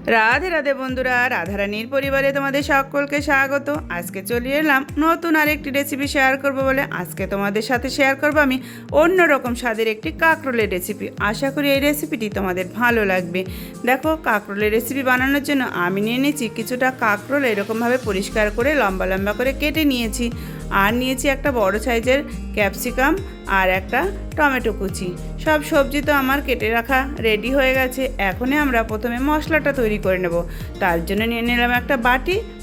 রাধে রাধে বন্ধুরা, রাধারানীর পরিবারে তোমাদের সকলকে স্বাগত। আজকে চলে এলাম নতুন আরেকটি রেসিপি শেয়ার করব বলে। আজকে তোমাদের সাথে শেয়ার করব আমি অন্যরকম স্বাদের একটি কাঁকরোলের রেসিপি। আশা করি এই রেসিপিটি তোমাদের ভালো লাগবে। দেখো, কাঁকরোলের রেসিপি বানানোর জন্য আমি নিয়ে নিয়েছি কিছুটা কাঁকরোল এরকমভাবে পরিষ্কার করে লম্বা লম্বা করে কেটে নিয়েছি। আর নিয়েছি একটা বড় সাইজের ক্যাপসিকাম আর একটা টমেটো কুচি। সব সবজি তো আমার কেটে রাখা রেডি হয়ে গেছে। এখনই আমরা প্রথমে মশলাটা তৈরি করে নেব। তার জন্য নিয়ে নিলাম একটা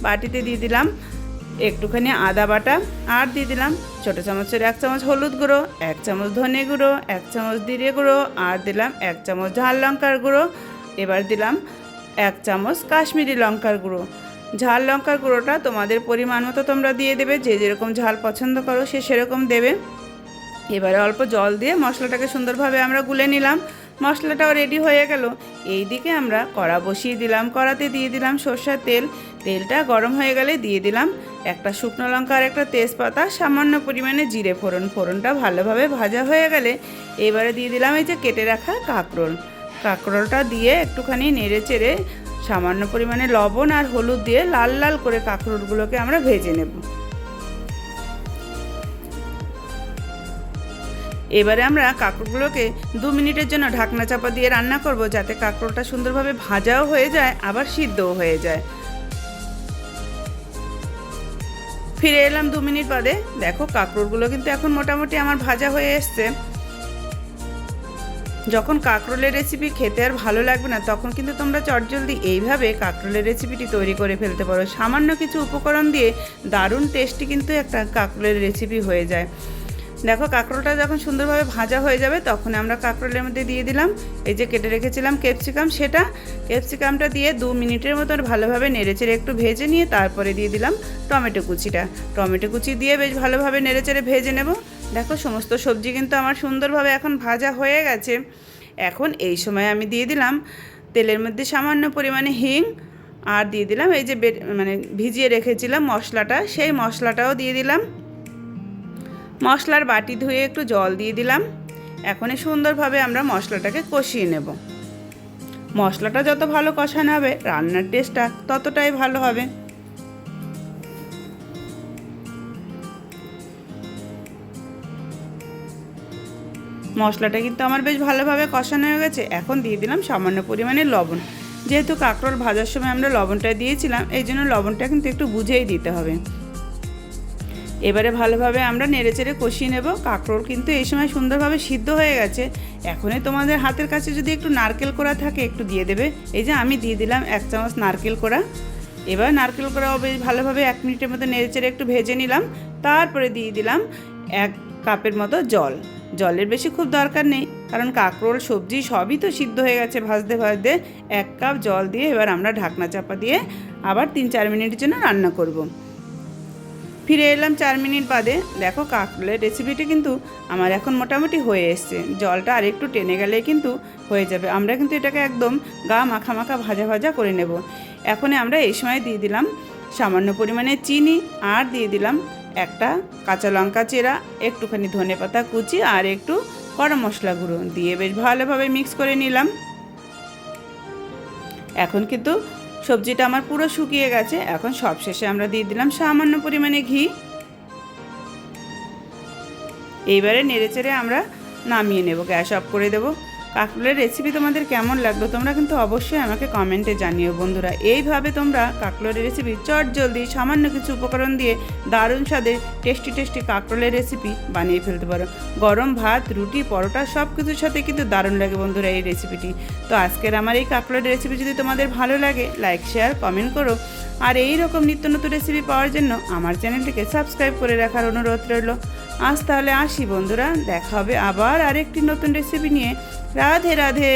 বাটিতে দিয়ে দিলাম একটুখানি আদা বাটা, আর দিয়ে দিলাম ছোটো চামচের 1 চামচ হলুদ গুঁড়ো, 1 চামচ ধনে গুঁড়ো, 1 চামচ জিরে গুঁড়ো, আর দিলাম 1 চামচ ঝাল লঙ্কার গুঁড়ো। এবার দিলাম 1 চামচ কাশ্মীরি লঙ্কার গুঁড়ো। ঝাল লঙ্কার গুঁড়োটা তোমাদের পরিমাণ মতো তোমরা দিয়ে দেবে, যে যেরকম ঝাল পছন্দ করো সে সেরকম দেবে। এবারে অল্প জল দিয়ে মশলাটাকে সুন্দরভাবে আমরা গুলে নিলাম। মশলাটাও রেডি হয়ে গেল। এই দিকে আমরা কড়া বসিয়ে দিলাম। কড়াতে দিয়ে দিলাম সরষের তেল। তেলটা গরম হয়ে গেলে দিয়ে দিলাম একটা শুকনো লঙ্কা আর একটা তেজপাতা, সামান্য পরিমাণে জিরে ফোড়ন। ফোড়নটা ভালোভাবে ভাজা হয়ে গেলে এবারে দিয়ে দিলাম এই যে কেটে রাখা কাঁকরোলটা দিয়ে একটুখানি নেড়ে চেড়ে সামান্য পরিমাণে লবণ আর হলুদ দিয়ে লাল লাল করে কাঁকরোলগুলোকে আমরা ভেজে নেব। এবারে আমরা কাঁকরোলগুলোকে 2 মিনিটের জন্য ঢাকনা চাপা দিয়ে রান্না করব, যাতে কাঁকরোলটা সুন্দরভাবে ভাজাও হয়ে যায় আবার সিদ্ধও হয়ে যায়। ফিরে এলাম 2 মিনিট বাদে। দেখো, কাঁকরোলগুলো কিন্তু এখন মোটামুটি আমার ভাজা হয়ে এসছে। যখন কাঁকরোলের রেসিপি খেতে আর ভালো লাগবে না, তখন কিন্তু তোমরা চটজলদি এইভাবে কাঁকরোলের রেসিপিটি তৈরি করে ফেলতে পারো। সামান্য কিছু উপকরণ দিয়ে দারুণ টেস্টি কিন্তু একটা কাঁকরোলের রেসিপি হয়ে যায়। দেখো, কাঁকরোলটা যখন সুন্দরভাবে ভাজা হয়ে যাবে তখন আমরা কাঁকরোলের মধ্যে দিয়ে দিলাম এই যে কেটে রেখেছিলাম ক্যাপসিকাম। ক্যাপসিকামটা দিয়ে 2 মিনিটের মতন ভালোভাবে নেড়েচেড়ে একটু ভেজে নিয়ে তারপরে দিয়ে দিলাম টমেটো কুচি দিয়ে বেশ ভালোভাবে নেড়েচেড়ে ভেজে নেব। দেখো, সমস্ত সবজি কিন্তু আমার সুন্দরভাবে এখন ভাজা হয়ে গেছে। এখন এই সময় আমি দিয়ে দিলাম তেলের মধ্যে সামান্য পরিমাণে হিং, আর দিয়ে দিলাম এই যে ভিজিয়ে রেখেছিলাম মশলাটা, সেই মশলাটাও দিয়ে দিলাম। মশলার বাটি ধুয়ে একটু জল দিয়ে দিলাম। এখন সুন্দরভাবে আমরা মশলাটাকে কষিয়ে নেব। মশলাটা যত ভালো কষানো হবে রান্নার টেস্টটা ততটাই ভালো হবে। মশলাটা কিন্তু আমার বেশ ভালোভাবে কষানো হয়ে গেছে। এখন দিয়ে দিলাম সামান্য পরিমাণে লবণ। যেহেতু কাঁকরোল ভাজার সময় আমরা লবণটা দিয়েছিলাম, এই জন্য লবণটা কিন্তু একটু বুঝেই দিতে হবে। এবারে ভালোভাবে আমরা নেড়েচেড়ে কষিয়ে নেব। কাঁকরোল কিন্তু এই সময় সুন্দরভাবে সিদ্ধ হয়ে গেছে। এখনই তোমাদের হাতের কাছে যদি একটু নারকেল কোড়া থাকে একটু দিয়ে দেবে। এই যে আমি দিয়ে দিলাম 1 চামচ নারকেল কোড়া। এবার নারকেল কোড়াও বেশ ভালোভাবে 1 মিনিটের মতো নেড়েচেড়ে একটু ভেজে নিলাম। তারপরে দিয়ে দিলাম 1 কাপের মতো জল। জলের বেশি খুব দরকার নেই, কারণ কাঁকরোল সবজি সবই তো সিদ্ধ হয়ে গেছে ভাজতে ভাজতে। 1 কাপ জল দিয়ে এবার আমরা ঢাকনা চাপা দিয়ে আবার 3-4 মিনিটের জন্য রান্না করব। ফিরে এলাম 4 মিনিট বাদে। দেখো, কাঁকরোলের রেসিপিটি কিন্তু আমার এখন মোটামুটি হয়ে এসছে। জলটা আর একটু টেনে গেলে কিন্তু হয়ে যাবে। আমরা কিন্তু এটাকে একদম গা মাখা মাখা ভাজা ভাজা করে নেব। এখন আমরা এই সময় দিয়ে দিলাম সামান্য পরিমাণে চিনি, আর দিয়ে দিলাম একটা কাঁচা লঙ্কা চেরা, একটুখানি ধনেপাতা কুচি আর একটু গরম মশলা গুঁড়ো দিয়ে বেশ ভালোভাবে মিক্স করে নিলাম। এখন কিন্তু সবজিটা আমার পুরো শুকিয়ে গেছে। এখন সবশেষে আমরা দিয়ে দিলাম সামান্য পরিমাণে ঘি। এইবারে নেড়েচেড়ে আমরা নামিয়ে নেব, গ্যাস অফ করে দেব। কাঁকরোলের রেসিপি তোমাদের কেমন লাগলো তোমরা কিন্তু অবশ্যই আমাকে কমেন্টে জানিও বন্ধুরা। এইভাবে তোমরা কাঁকরোলের রেসিপি চটজলদি সামান্য কিছু উপকরণ দিয়ে দারুণ স্বাদে টেস্টি কাঁকরোলের রেসিপি বানিয়ে ফেলতে পারো। গরম ভাত, রুটি, পরোটা সব কিছুর সাথে কিন্তু দারুণ লাগে বন্ধুরা এই রেসিপিটি। তো আজকের আমার এই কাঁকরোলের রেসিপি যদি তোমাদের ভালো লাগে লাইক, শেয়ার, কমেন্ট করো। আর এই রকম নিত্য নতুন রেসিপি পাওয়ার জন্য আমার চ্যানেলটিকে সাবস্ক্রাইব করে রাখার অনুরোধ রইল। আজ তাহলে আসি বন্ধুরা, দেখা হবে আবার আরেকটি নতুন রেসিপি নিয়ে। রাধে রাধে।